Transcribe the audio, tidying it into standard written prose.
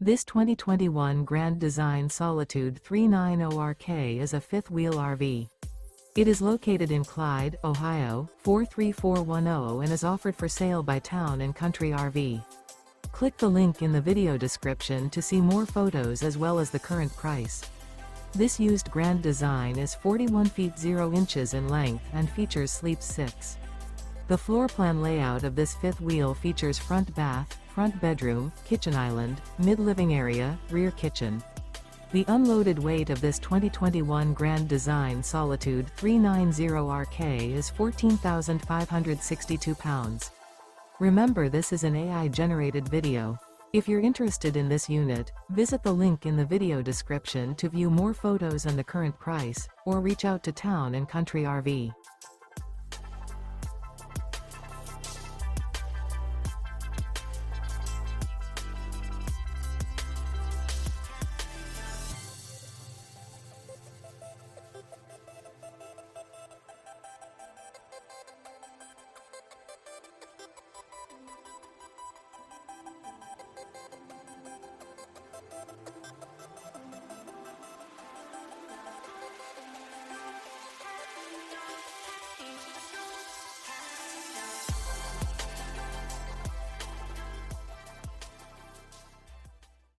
This 2021 Grand Design Solitude 390RK is a fifth-wheel RV. It is located in Clyde, Ohio, 43410 and is offered for sale by Town & Country RV. Click the link in the video description to see more photos as well as the current price. This used Grand Design is 41 feet 0 inches in length and features sleep 6. The floor plan layout of this fifth wheel features front bath, front bedroom, kitchen island, mid-living area, rear kitchen. The unloaded weight of this 2021 Grand Design Solitude 390RK is 14,562 pounds. Remember, this is an AI-generated video. If you're interested in this unit, visit the link in the video description to view more photos and the current price, or reach out to Town & Country RV.